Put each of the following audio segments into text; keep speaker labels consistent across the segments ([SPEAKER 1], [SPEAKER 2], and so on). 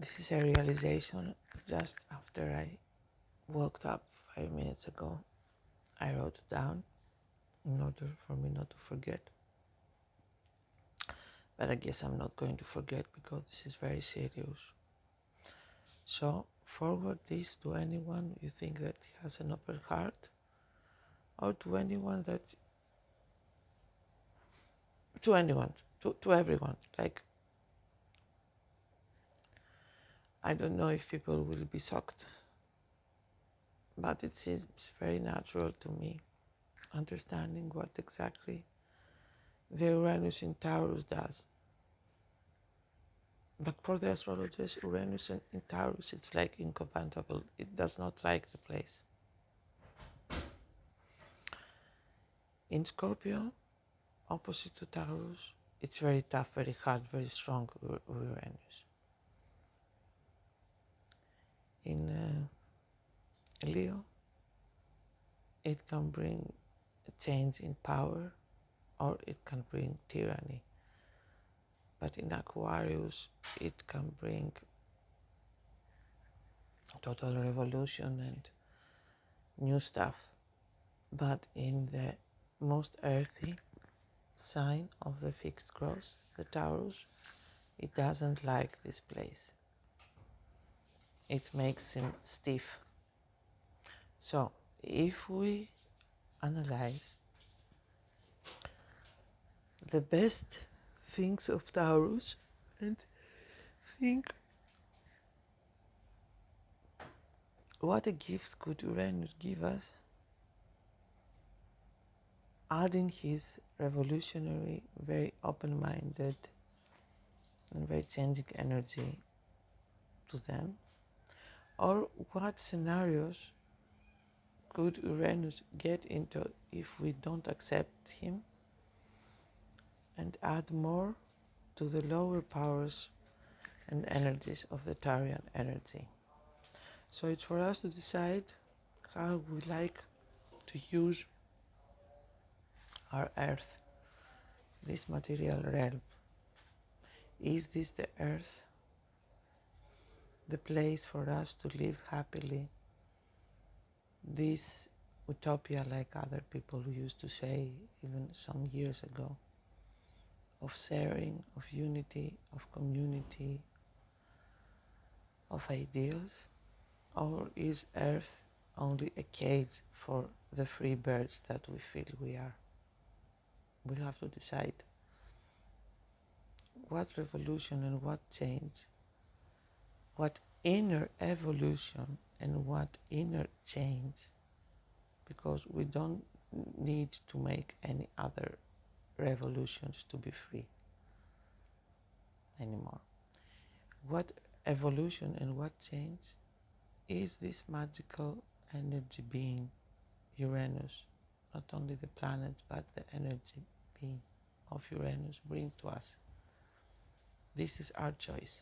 [SPEAKER 1] This is a realization just after I woke up 5 minutes ago. I wrote it down in order for me not to forget. But I guess I'm not going to forget because this is very serious. So forward this to anyone you think that has an open heart, or to anyone that, to anyone, to everyone. Like, I don't know if people will be shocked, but it seems very natural to me, understanding what exactly the Uranus in Taurus does. But for the astrologers, Uranus in Taurus, it's like incompatible. It does not like the place. In Scorpio, opposite to Taurus, it's very tough, very hard, very strong Uranus. In Leo, it can bring a change in power, or it can bring tyranny. But in Aquarius, it can bring total revolution and new stuff. But in the most earthy sign of the fixed cross, the Taurus, it doesn't like this place. It makes him stiff. So if we analyze the best things of Taurus and think what a gift could Uranus give us, adding his revolutionary, very open-minded and very changing energy to them, or what scenarios could Uranus get into if we don't accept him and add more to the lower powers and energies of the Taurian energy. So it's for us to decide how we like to use our earth, this material realm. Is this the earth, the place for us to live happily, this utopia, like other people used to say even some years ago, of sharing, of unity, of community, of ideals? Or is earth only a cage for the free birds that we feel we are? We have to decide what revolution and what change, what inner evolution and what inner change, because we don't need to make any other revolutions to be free anymore. What evolution and what change is this magical energy being, Uranus, not only the planet but the energy being of Uranus, bring to us? This is our choice.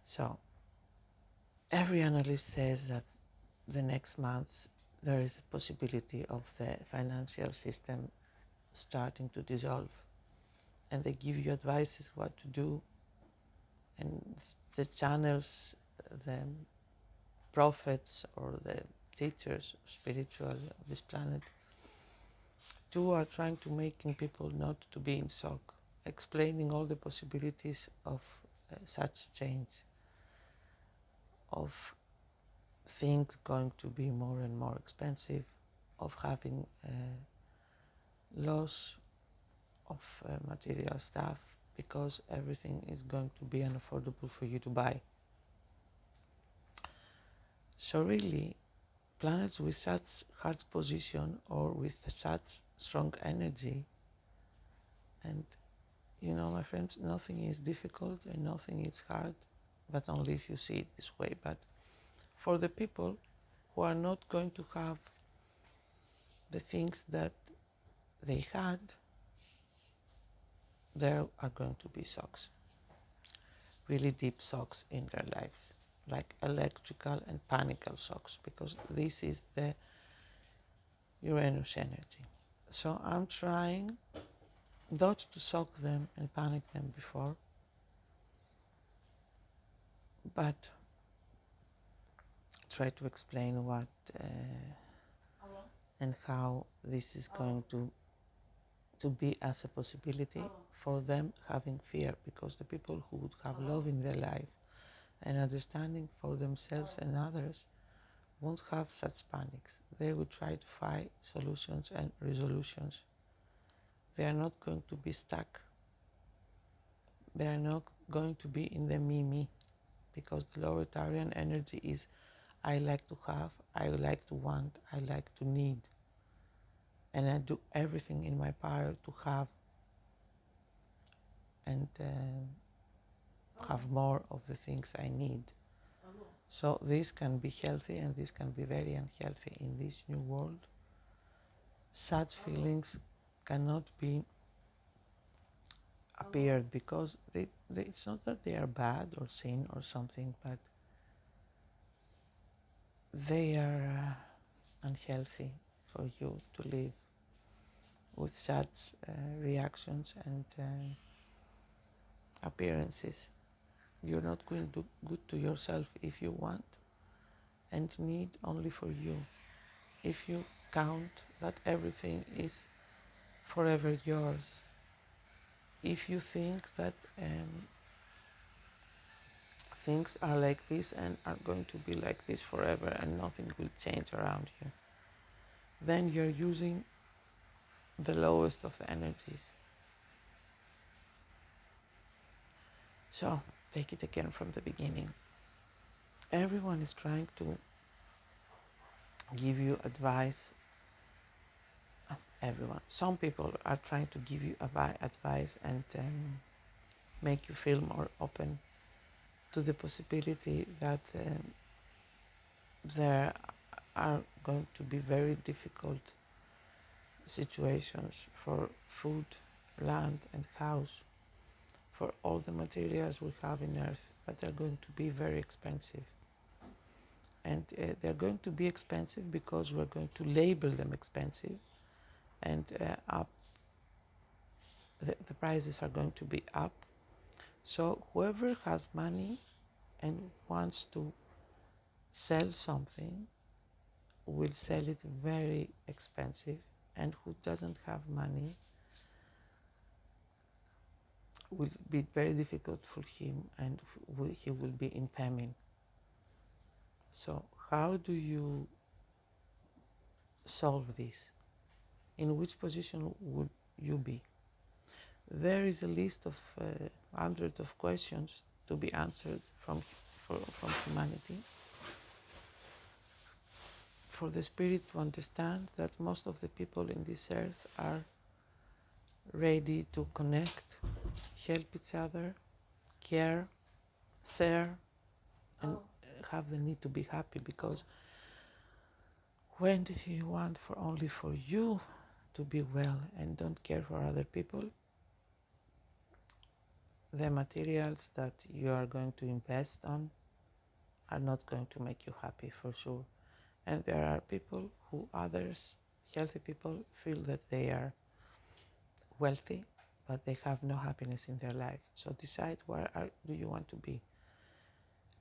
[SPEAKER 1] So every analyst says that the next months there is a possibility of the financial system starting to dissolve, and they give you advices what to do, and the channels, the prophets or the teachers spiritual of this planet too are trying to making people not to be in shock, explaining all the possibilities of such change, of things going to be more and more expensive, of having loss of material stuff because everything is going to be unaffordable for you to buy. So really, planets with such hard position or with such strong energy, and you know, my friends, nothing is difficult and nothing is hard, but only if you see it this way. But for the people who are not going to have the things that they had, there are going to be shocks, really deep shocks in their lives, like electrical and panical shocks, because this is the Uranus energy. So I'm trying not to shock them and panic them before, but try to explain what and how this is going to be as a possibility for them having fear, because the people who would have love in their life and understanding for themselves and others won't have such panics. They will try to find solutions and resolutions. They are not going to be stuck. They are not going to be in the me, because the lower Taurian energy is I like to have, I like to want, I like to need. And I do everything in my power to have and have more of the things I need. So this can be healthy and this can be very unhealthy in this new world. Such feelings cannot be appeared because it's not that they are bad or sin or something, but they are unhealthy for you to live with such reactions and appearances. You're not going to do good to yourself if you want and need only for you. If you count that everything is forever yours, if you think that things are like this and are going to be like this forever and nothing will change around you, then you're using the lowest of the energies. So take it again from the beginning. Everyone is trying to give you advice. Everyone. Some people are trying to give you advice and make you feel more open to the possibility that there are going to be very difficult situations for food, land and house, for all the materials we have in earth, but they're going to be very expensive. And they're going to be expensive because we're going to label them expensive, and the prices are going to be up. So whoever has money and wants to sell something will sell it very expensive, and who doesn't have money will be very difficult for him, and he will be in famine. So how do you solve this? In which position would you be? There is a list of hundreds of questions to be answered from humanity, for the spirit to understand that most of the people in this earth are ready to connect, help each other, care, share, and have the need to be happy. Because when you want for only for you to be well and don't care for other people, the materials that you are going to invest on are not going to make you happy for sure. And there are people who others, healthy people, feel that they are wealthy, but they have no happiness in their life. So decide where do you want to be.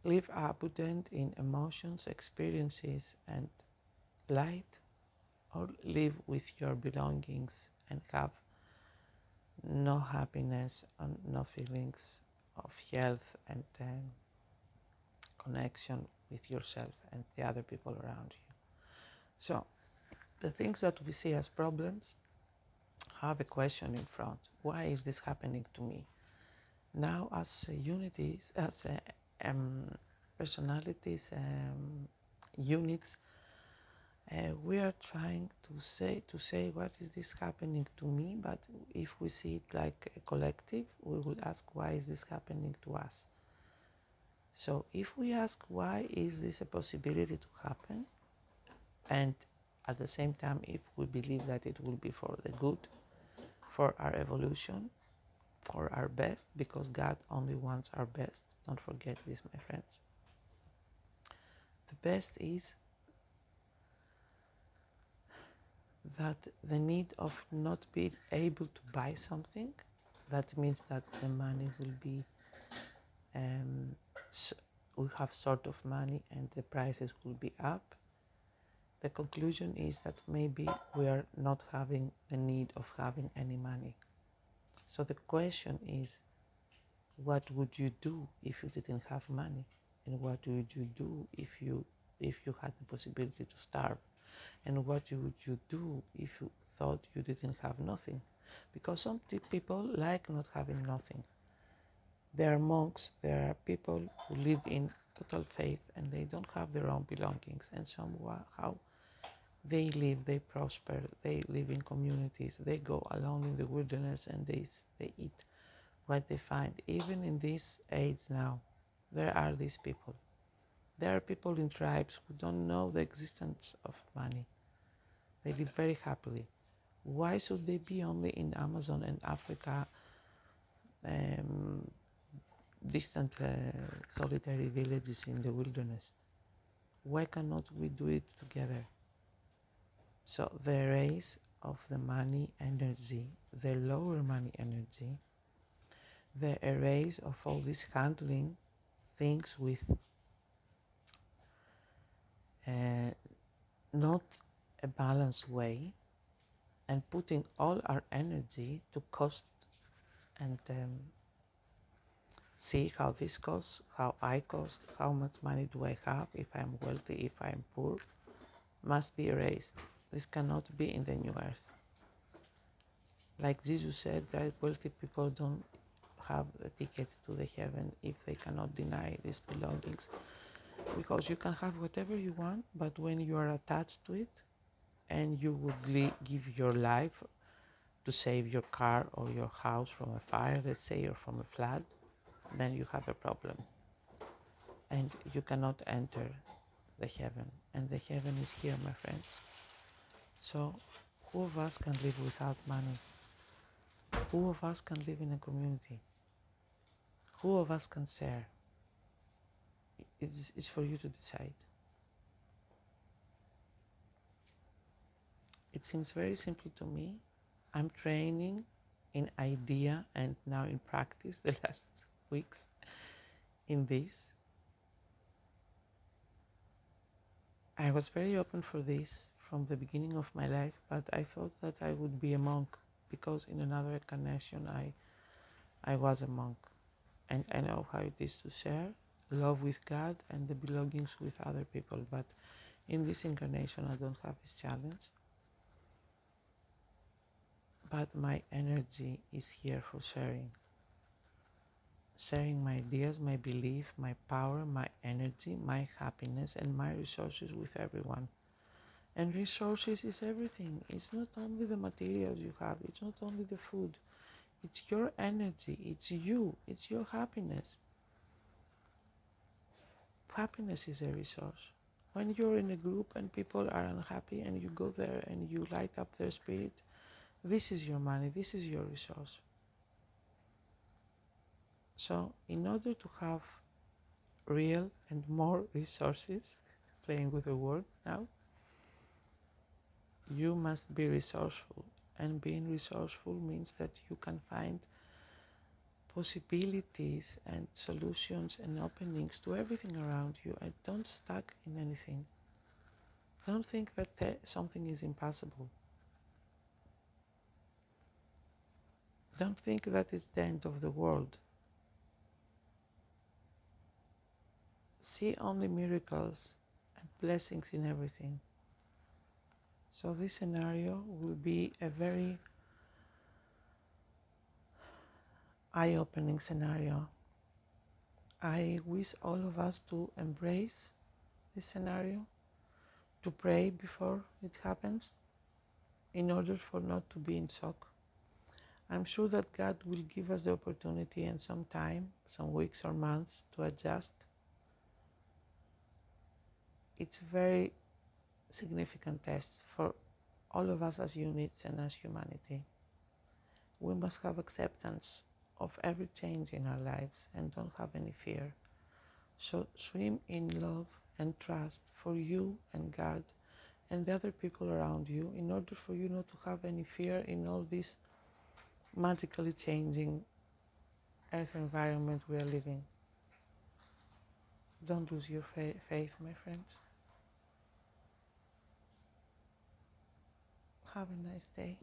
[SPEAKER 1] Live abundant in emotions, experiences, and light, or live with your belongings and have no happiness and no feelings of health and connection with yourself and the other people around you. So the things that we see as problems have a question in front. Why is this happening to me? Now, as unities, as personalities, units, we are trying to say what is this happening to me, but if we see it like a collective, we will ask why is this happening to us. So if we ask why is this a possibility to happen, and at the same time if we believe that it will be for the good, for our evolution, for our best, because God only wants our best. Don't forget this, my friends. The best is that the need of not being able to buy something, that means that the money will be we have sort of money and the prices will be up, the conclusion is that maybe we are not having the need of having any money. So the question is, what would you do if you didn't have money? And what would you do if you had the possibility to starve? And what would you do if you thought you didn't have nothing? Because some people like not having nothing. There are monks, there are people who live in total faith and they don't have their own belongings, and somehow they live, they prosper, they live in communities, they go alone in the wilderness and they eat what they find. Even in this age now, there are these people. There are people in tribes who don't know the existence of money. They live very happily. Why should they be only in Amazon and Africa, distant solitary villages in the wilderness? Why cannot we do it together? So the race of the money energy, the lower money energy, the erase of all this handling things with not a balanced way, and putting all our energy to cost and see how this costs, how I cost, how much money do I have, if I'm wealthy, if I'm poor, must be erased. This cannot be in the new earth. Like Jesus said, that wealthy people don't have a ticket to the heaven if they cannot deny these belongings, because you can have whatever you want, but when you are attached to it and you would give your life to save your car or your house from a fire, let's say, or from a flood, then you have a problem and you cannot enter the heaven, and the heaven is here, my friends. So who of us can live without money? Who of us can live in a community? Who of us can share? It's for you to decide. It seems very simple to me. I'm training in idea and now in practice the last weeks in this. I was very open for this from the beginning of my life, but I thought that I would be a monk because in another incarnation I was a monk, and I know how it is to share love with God and the belongings with other people, but in this incarnation I don't have this challenge. But my energy is here for sharing my ideas, my belief, my power, my energy, my happiness, and my resources with everyone. And resources is everything. It's not only the materials you have, it's not only the food, it's your energy, it's you, it's your happiness. Happiness is a resource. When you're in a group and people are unhappy and you go there and you light up their spirit, this is your money, this is your resource. So in order to have real and more resources, playing with the word now, you must be resourceful. And being resourceful means that you can find possibilities and solutions and openings to everything around you, and don't stuck in anything. Don't think that something is impossible. Don't think that it's the end of the world. See only miracles and blessings in everything. So this scenario will be a very eye-opening scenario. I wish all of us to embrace this scenario, to pray before it happens, in order for not to be in shock. I'm sure that God will give us the opportunity and some time, some weeks or months, to adjust. It's a very significant test for all of us as units and as humanity. We must have acceptance of every change in our lives and don't have any fear. So swim in love and trust for you and God and the other people around you, in order for you not to have any fear in all this magically changing earth environment we are living. Don't lose your faith, my friends. Have a nice day.